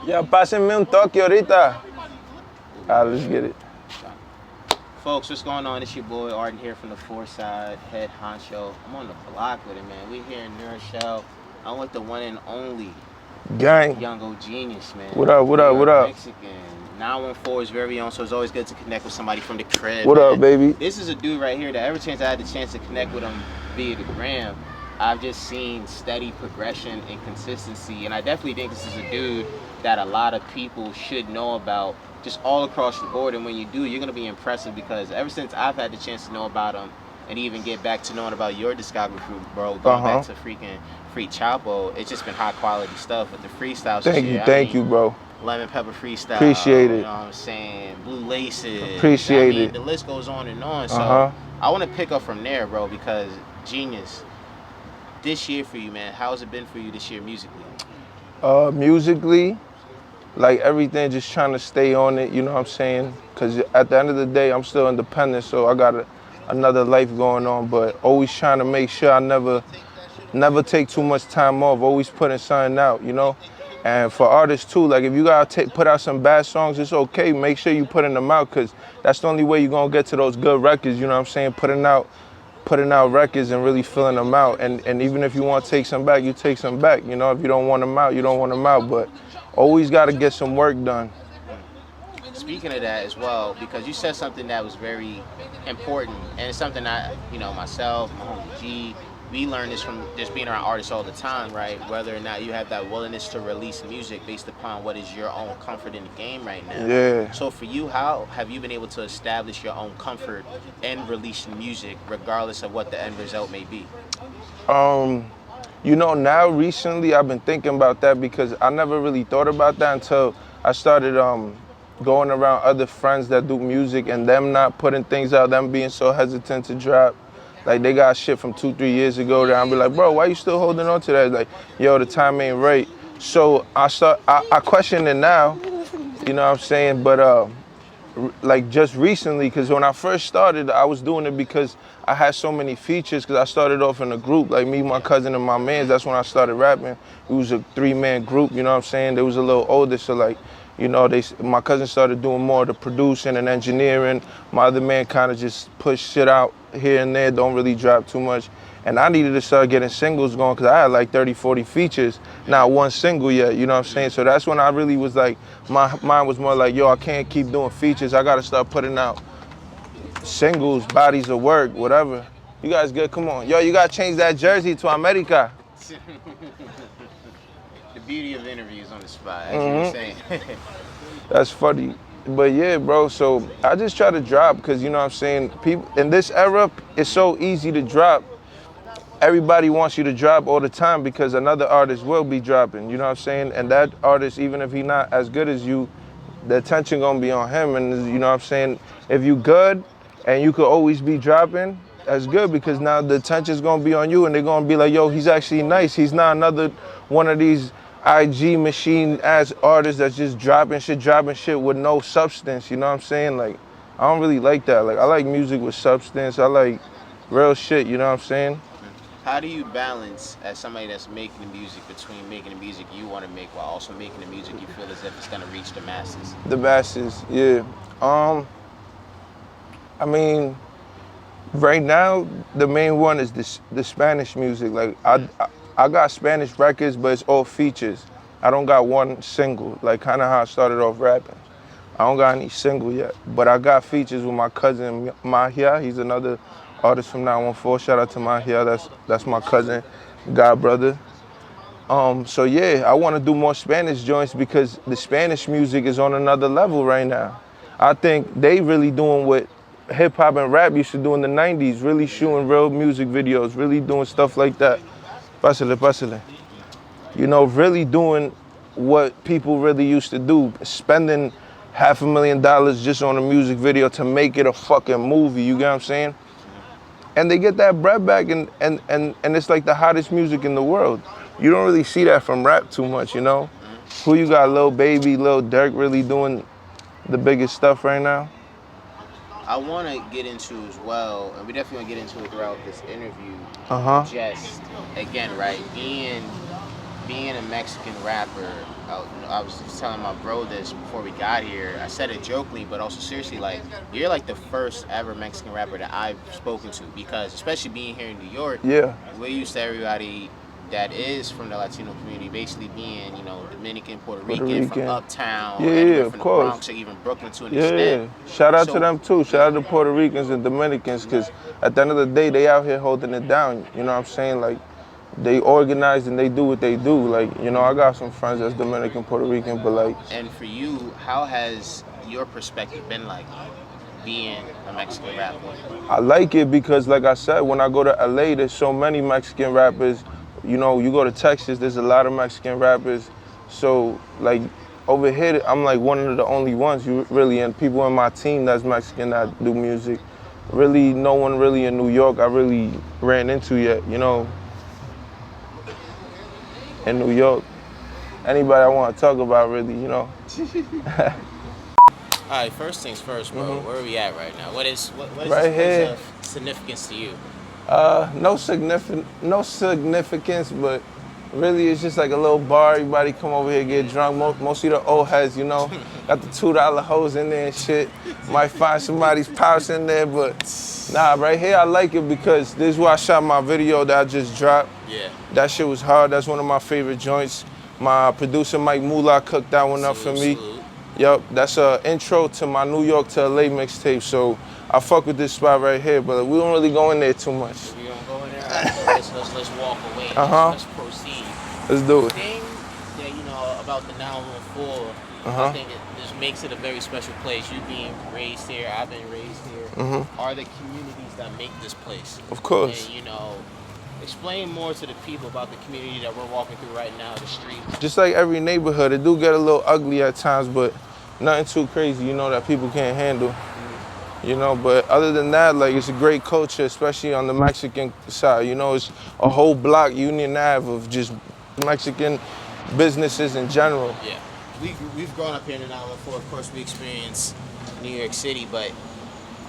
Ya, pásenme un toque ahorita. Let's get it. Folks, what's going on? It's your boy Arden here from the Side Head Honcho. I'm on the block with it, man. We here in New Rochelle. I'm with the one and only Gang. Young OGenius, man. What up, what up, what up? Mexican. 914 is very own, so it's always good to connect with somebody from the crib. What man. up, baby? This is a dude right here that every chance I had the chance to connect with him via the gram, I've just seen steady progression and consistency. And I definitely think this is a dude that a lot of people should know about just all across the board. And when you do, you're going to be impressive because ever since I've had the chance to know about him and even get back to knowing about your discography, bro, going back to freaking Free Chapo, it's just been high quality stuff with the freestyles. Thank you, bro. Lemon Pepper Freestyle. Appreciate it. You know what I'm saying? Blue Laces. Appreciate it. The list goes on and on. So I want to pick up from there, bro, because Genius, this year for you, man, how's it been for you this year musically? Musically, like everything, just trying to stay on it, you know what I'm saying? Because at the end of the day, I'm still independent, so I got another life going on, but always trying to make sure I never take too much time off, always putting something out, you know? And for artists too, like if you gotta put out some bad songs, it's okay. Make sure you putting them out, because that's the only way you're gonna get to those good records, you know what I'm saying? Putting out records and really filling them out. And even if you want to take some back, you take some back. You know, if you don't want them out, you don't want them out. But always got to get some work done. Speaking of that as well, because you said something that was very important, and it's something that, you know, myself, my homie G, we learn this from just being around artists all the time, right? Whether or not you have that willingness to release music based upon what is your own comfort in the game right now. Yeah. So for you, how have you been able to establish your own comfort in releasing music, regardless of what the end result may be? You know, now recently I've been thinking about that, because I never really thought about that until I started going around other friends that do music and them not putting things out, them being so hesitant to drop. Like they got shit from 2-3 years ago that I'll be like, bro, why you still holding on to that? Like, yo, the time ain't right. So I question it now, you know what I'm saying? But like just recently, because when I first started, I was doing it because I had so many features, because I started off in a group, like me, my cousin, and my mans. That's when I started rapping. It was a 3-man group, you know what I'm saying? They was a little older, so like, you know, my cousin started doing more of the producing and engineering. My other man kind of just pushed shit out here and there, don't really drop too much. And I needed to start getting singles going, because I had like 30, 40 features, not one single yet, you know what I'm saying? So that's when I really was like, my mind was more like, yo, I can't keep doing features. I gotta start putting out singles, bodies of work, whatever. You guys good? Come on. Yo, you gotta change that jersey to America. The beauty of interviews on the spot, as you were saying. That's funny. But yeah, bro, so I just try to drop, because, you know what I'm saying, people in this era, it's so easy to drop. Everybody wants you to drop all the time, because another artist will be dropping, you know what I'm saying? And that artist, even if he's not as good as you, the attention gonna be on him. And you know what I'm saying? If you good and you could always be dropping, that's good, because now the attention's gonna be on you, and they're gonna be like, yo, he's actually nice. He's not another one of these IG machine ass artists that's just dropping shit with no substance, you know what I'm saying? Like, I don't really like that. Like, I like music with substance. I like real shit, you know what I'm saying? How do you balance, as somebody that's making the music, between making the music you want to make while also making the music you feel as if it's going to reach the masses? The masses, yeah. I mean, right now, the main one is the Spanish music. Like, I got Spanish records, but it's all features. I don't got one single, like kind of how I started off rapping. I don't got any single yet, but I got features with my cousin Mahia. He's another artist from 914. Shout out to Mahia. That's my cousin, god brother. So yeah, I want to do more Spanish joints, because the Spanish music is on another level right now. I think they really doing what hip hop and rap used to do in the 90s, really shooting real music videos, really doing stuff like that. Pásale. You know, really doing what people really used to do, spending $500,000 just on a music video to make it a fucking movie, you get what I'm saying? And they get that bread back, and it's like the hottest music in the world. You don't really see that from rap too much, you know? Who you got? Lil Baby, Lil Durk really doing the biggest stuff right now? I want to get into as well, and we definitely want to get into it throughout this interview. Just again, right, being being a Mexican rapper, I was just telling my bro this before we got here. I said it jokingly, but also seriously. Like, you're like the first ever Mexican rapper that I've spoken to, because especially being here in New York, Yeah. we're used to everybody that is from the Latino community basically being, Dominican, Puerto Rican, from uptown, Yeah, or yeah, anywhere of from the course. Bronx or even Brooklyn to an Yeah, extent. shout out So- to them too. Shout out to Puerto Ricans and Dominicans, because at the end of the day, they out here holding it down. You know what I'm saying? Like, they organize and they do what they do. Like, I got some friends that's Dominican, Puerto Rican, but like. And for you, how has your perspective been like being a Mexican rapper? I like it because, like I said, when I go to LA, there's so many Mexican rappers. You go to Texas, there's a lot of Mexican rappers. So, like, over here, I'm like one of the only ones, and people in my team that's Mexican that do music. Really, no one really in New York I really ran into yet, in New York. Anybody I want to talk about, really. All right, first things first, bro. Where are we at right now? What is Right this here. place of significance to you? No significance, but really it's just like a little bar. Everybody come over here, get drunk. Mostly the old heads, got the $2 hoes in there and shit. Might find somebody's pouch in there, but nah, right here I like it because this is where I shot my video that I just dropped. Yeah. That shit was hard. That's one of my favorite joints. My producer Mike Moolah cooked that one up for me. Salute. Yup, that's an intro to my New York to LA mixtape. So I fuck with this spot right here, but we don't really go in there too much. We don't go in there. Let's walk away. Let's proceed. Let's do The it. thing that about the 914, I think it just makes it a very special place. You being raised here, I've been raised here. Are the communities that make this place? Of course. And explain more to the people about the community that we're walking through right now, the street. Just like every neighborhood, it do get a little ugly at times, but nothing too crazy, that people can't handle. But other than that, like, it's a great culture, especially on the Mexican side. It's a whole block, Union Ave, of just Mexican businesses in general. Yeah. We've grown up here in the 914. Of course, we experience New York City, but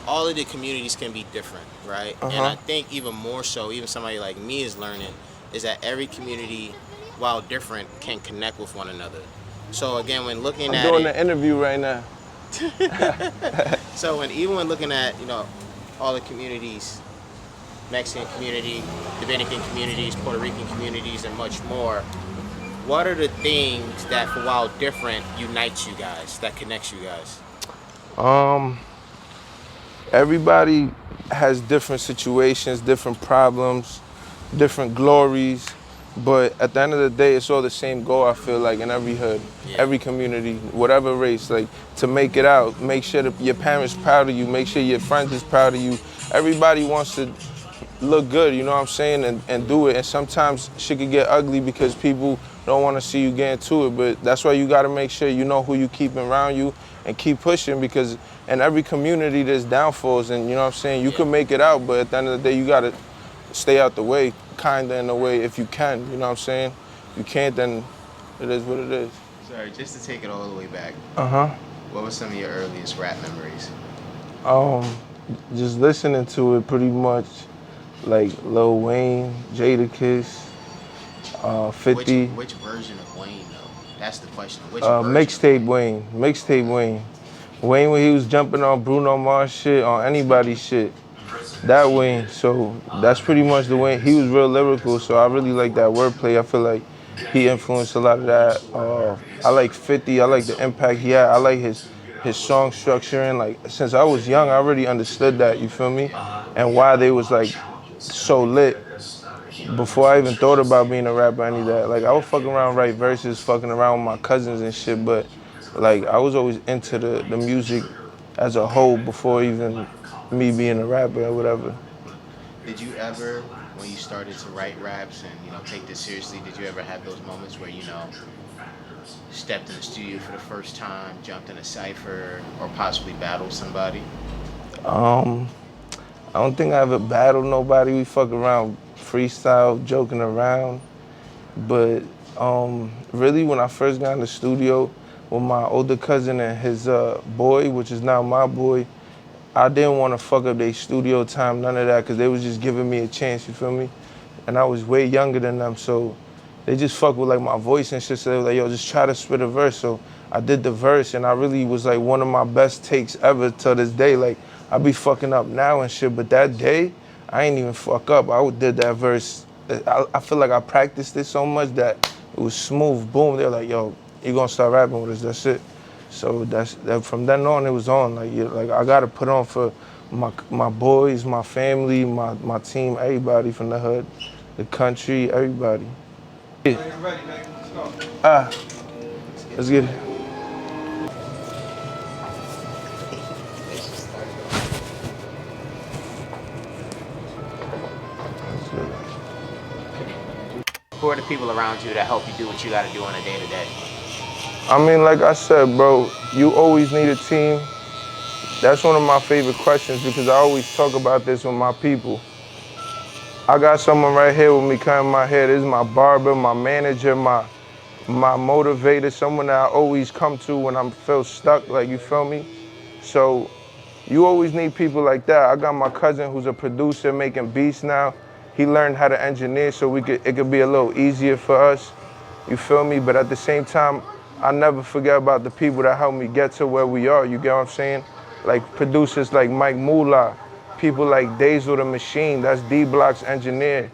all of the communities can be different, right? And I think even more so, even somebody like me is learning, is that every community, while different, can connect with one another. So again, when looking at I'm doing the interview right now. So even when looking at, all the communities, Mexican community, Dominican communities, Puerto Rican communities, and much more, what are the things that, for while different, unites you guys, that connects you guys? Everybody has different situations, different problems, different glories, but at the end of the day, it's all the same goal, I feel like, in every hood, every community, whatever race, like, to make it out, make sure that your parents proud of you, make sure your friends is proud of you. Everybody wants to look good, you know what I'm saying, and do it, and sometimes shit can get ugly because people don't want to see you get into it, but that's why you got to make sure you know who you keep around you and keep pushing, because in every community there's downfalls, and you know what I'm saying, you can make it out, but at the end of the day you got to stay out the way, kinda in a way, if you can, you know what I'm saying? If you can't, then it is what it is. Sorry, just to take it all the way back. What were some of your earliest rap memories? Just listening to it pretty much, like Lil Wayne, Jadakiss, 50. Which version of Wayne, though? That's the question. Which Mixtape Wayne. Mixtape Wayne. Wayne when he was jumping on Bruno Mars shit, on anybody's shit. That Wayne. So that's pretty much the Wayne. He was real lyrical, so I really like that wordplay. I feel like he influenced a lot of that. I like 50. I like the impact he had. I like his song structure, and like since I was young, I already understood that. You feel me? And why they was like so lit before I even thought about being a rapper. Any of that. Like I would fuck around, write verses, fucking around with my cousins and shit. But like I was always into the music as a whole before even me being a rapper or whatever. Did you ever, when you started to write raps and take this seriously, did you ever have those moments where stepped in the studio for the first time, jumped in a cypher, or possibly battled somebody? I don't think I ever battled nobody. We fuck around, freestyle, joking around. But really, when I first got in the studio with my older cousin and his boy, which is now my boy, I didn't want to fuck up their studio time, none of that, because they was just giving me a chance, you feel me? And I was way younger than them, so they just fuck with like my voice and shit. So they were like, yo, just try to spit a verse. So I did the verse, and I really was like one of my best takes ever to this day. Like I be fucking up now and shit, but that day I ain't even fuck up. I did that verse. I feel like I practiced it so much that it was smooth. Boom. They're like, yo, you gonna start rapping with us? That's it. So that from then on it was on. Like I gotta put on for my boys, my family, my team, everybody from the hood, the country, everybody. Yeah. Let's get it. Who are the people around you that help you do what you got to do on a day-to-day? I mean, like I said, bro, you always need a team. That's one of my favorite questions because I always talk about this with my people. I got someone right here with me cutting my hair. This is my barber, my manager, my motivator, someone that I always come to when I feel stuck, like, you feel me? So you always need people like that. I got my cousin who's a producer making beats now. He learned how to engineer so it could be a little easier for us, you feel me? But at the same time, I never forget about the people that helped me get to where we are, you get what I'm saying? Like producers like Mike Moolah, people like Dazel the Machine, that's D-Block's engineer.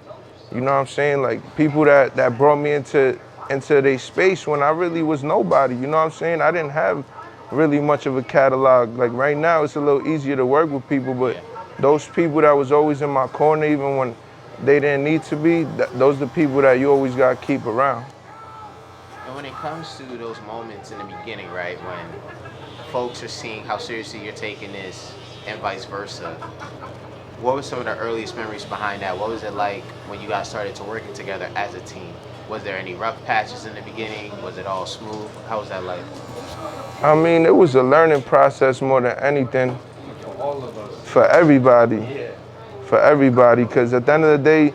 You know what I'm saying? Like people that brought me into their space when I really was nobody, you know what I'm saying? I didn't have really much of a catalog. Like right now, it's a little easier to work with people, but those people that was always in my corner, even when they didn't need to be, those are the people that you always gotta keep around. And when it comes to those moments in the beginning, right, when folks are seeing how seriously you're taking this and vice versa, what were some of the earliest memories behind that? What was it like when you guys started to working together as a team? Was there any rough patches in the beginning? Was it all smooth? How was that like? I mean, it was a learning process more than anything. For all of us. For everybody. Yeah. For everybody, because at the end of the day,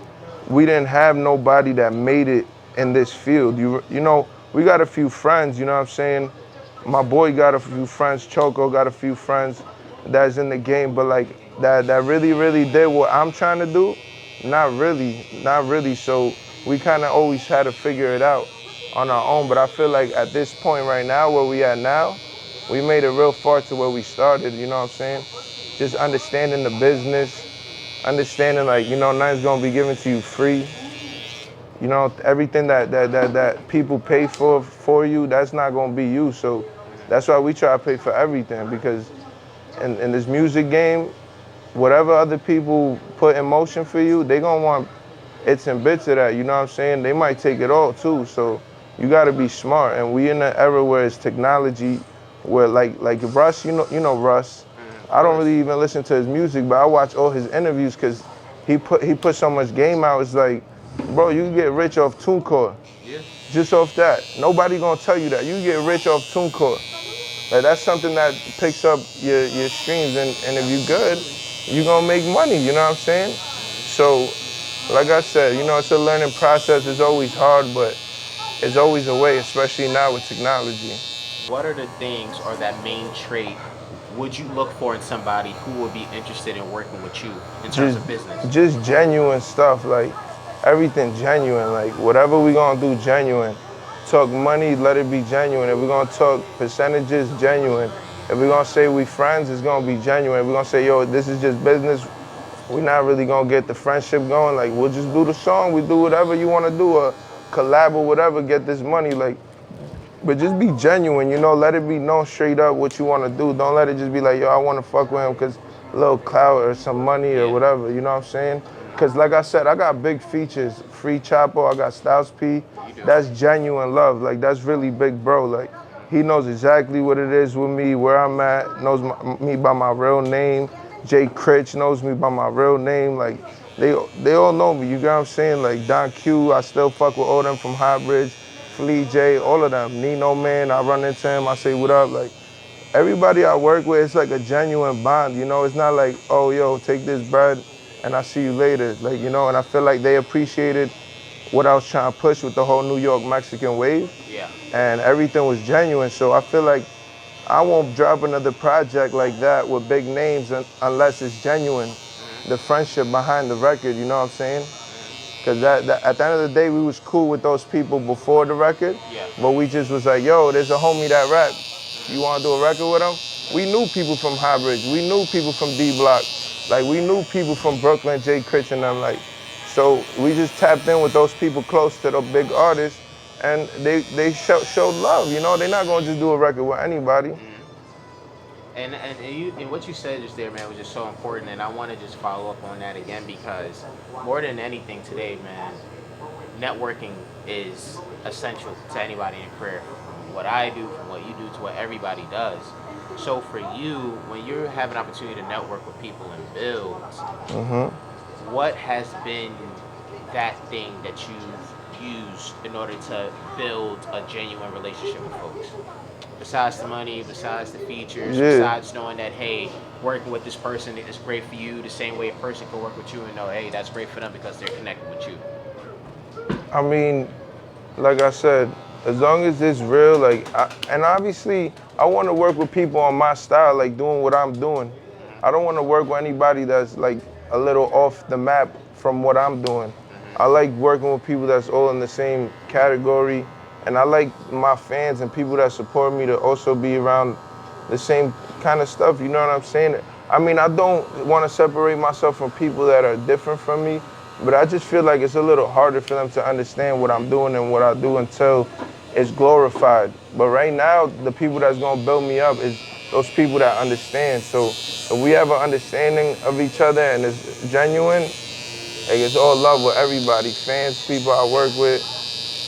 we didn't have nobody that made it in this field. You know, we got a few friends, you know what I'm saying? My boy got a few friends, Choco got a few friends that's in the game, but like that really did what I'm trying to do, not really. So we kind of always had to figure it out on our own. But I feel like at this point right now, where we at now, we made it real far to where we started, you know what I'm saying? Just understanding the business, understanding like, you know, nothing's gonna be given to you free. You know, everything that people pay for you, that's not gonna be you. So that's why we try to pay for everything, because in this music game, whatever other people put in motion for you, they gonna want bits and bits of that, you know what I'm saying? They might take it all too, so you gotta be smart. And we in an era where it's technology, where like Russ, you know Russ. I don't really even listen to his music, but I watch all his interviews because he put so much game out. It's like, bro, you can get rich off TuneCore. Yeah. Just off that. Nobody gonna tell you that. You get rich off TuneCore. Like that's something that picks up your streams, and if you good, you gonna make money, you know what I'm saying? So, like I said, you know, it's a learning process. It's always hard, but it's always a way, especially now with technology. What are the things or that main trait would you look for in somebody who would be interested in working with you in terms of business? Just genuine stuff, like everything genuine, like whatever we gonna do, genuine. Talk money, let it be genuine. If we're gonna talk percentages, genuine. If we're gonna say we friends, it's gonna be genuine. If we're gonna say, yo, this is just business, we're not really gonna get the friendship going. Like, we'll just do the song, we do whatever you wanna do, or collab or whatever, get this money. Like, but just be genuine, you know, let it be known straight up what you wanna do. Don't let it just be like, yo, I wanna fuck with him because a little clout or some money or whatever, you know what I'm saying? Because like I said, I got big features. Free Chapo, I got Styles P. That's genuine love. Like, that's really big bro. Like, he knows exactly what it is with me, where I'm at, knows me by my real name. Jay Critch knows me by my real name. Like, they all know me, you get what I'm saying? Like, Don Q, I still fuck with all them from Highbridge, Flea J, all of them. Nino Man, I run into him, I say what up. Like, everybody I work with, it's like a genuine bond, you know? It's not like, oh, yo, take this bread and I'll see you later. Like, you know, and I feel like they appreciated what I was trying to push with the whole New York Mexican wave. Yeah. And everything was genuine. So I feel like I won't drop another project like that with big names unless it's genuine. The friendship behind the record, you know what I'm saying? Cause that at the end of the day, we was cool with those people before the record. Yeah. But we just was like, yo, there's a homie that rap. You wanna do a record with him? We knew people from High Bridge. We knew people from D Block. Like we knew people from Brooklyn, Jay Critch and them. Like, so we just tapped in with those people close to the big artists, and they showed love. You know, they're not gonna just do a record with anybody. And what you said just there, man, was just so important. And I want to just follow up on that again because more than anything today, man, networking is essential to anybody in career. From what I do, from what you do, to what everybody does. So for you, when you have an opportunity to network with people and build, what has been that thing that you've used in order to build a genuine relationship with folks? Besides the money, besides the features, besides knowing that, hey, working with this person is great for you, the same way a person can work with you and know, hey, that's great for them because they're connected with you. I mean, like I said, as long as it's real, like, and obviously, I want to work with people on my style, like doing what I'm doing. I don't want to work with anybody that's like a little off the map from what I'm doing. I like working with people that's all in the same category, and I like my fans and people that support me to also be around the same kind of stuff, you know what I'm saying? I mean, I don't want to separate myself from people that are different from me, but I just feel like it's a little harder for them to understand what I'm doing and what I do until it's glorified. But right now, the people that's gonna build me up is those people that understand. So if we have an understanding of each other and it's genuine, like it's all love with everybody, fans, people I work with,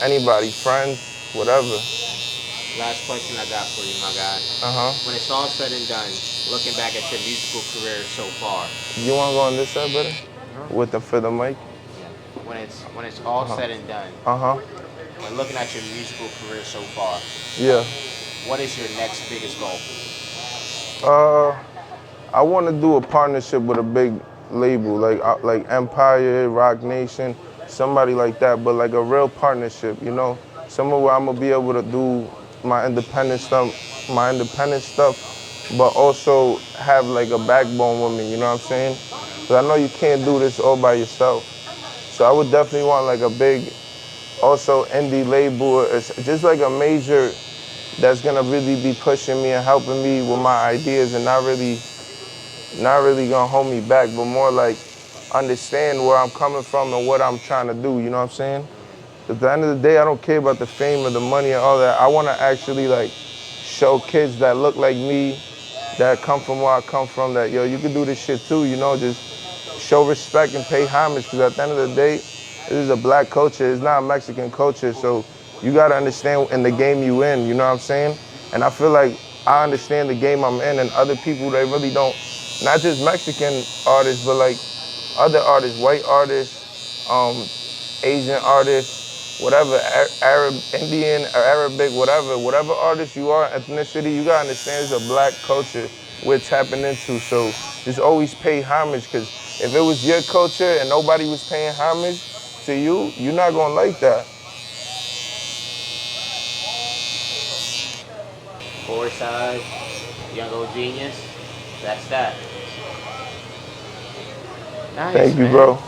anybody, friends, whatever. Last question I got for you, my guy. When it's all said and done, looking back at your musical career so far. You wanna go on this side better? With the for the mic? Yeah. When it's all said and done. When looking at your musical career so far. Yeah. What is your next biggest goal? I want to do a partnership with a big label, like Empire, Rock Nation, somebody like that, but like a real partnership, you know, somewhere where I'm gonna be able to do my independent stuff, but also have like a backbone with me, you know what I'm saying? Because I know you can't do this all by yourself. So I would definitely want like a big, also indie label, or just like a major that's gonna really be pushing me and helping me with my ideas and not really gonna hold me back, but more like understand where I'm coming from and what I'm trying to do, you know what I'm saying? At the end of the day, I don't care about the fame or the money and all that. I wanna actually like show kids that look like me, that come from where I come from, that yo, you can do this shit too, you know, just show respect and pay homage, because at the end of the day, this is a black culture, it's not a Mexican culture, so you gotta understand in the game you in, you know what I'm saying? And I feel like I understand the game I'm in, and other people, they really don't, not just Mexican artists, but like other artists, white artists, Asian artists, whatever, Arab, Indian, or Arabic, whatever artist you are, ethnicity, you gotta understand it's a black culture we're tapping into, so just always pay homage, because if it was your culture and nobody was paying homage to you, you're not gonna like that. Side, Young OGenius. That's that. Nice, Thank you, man. bro.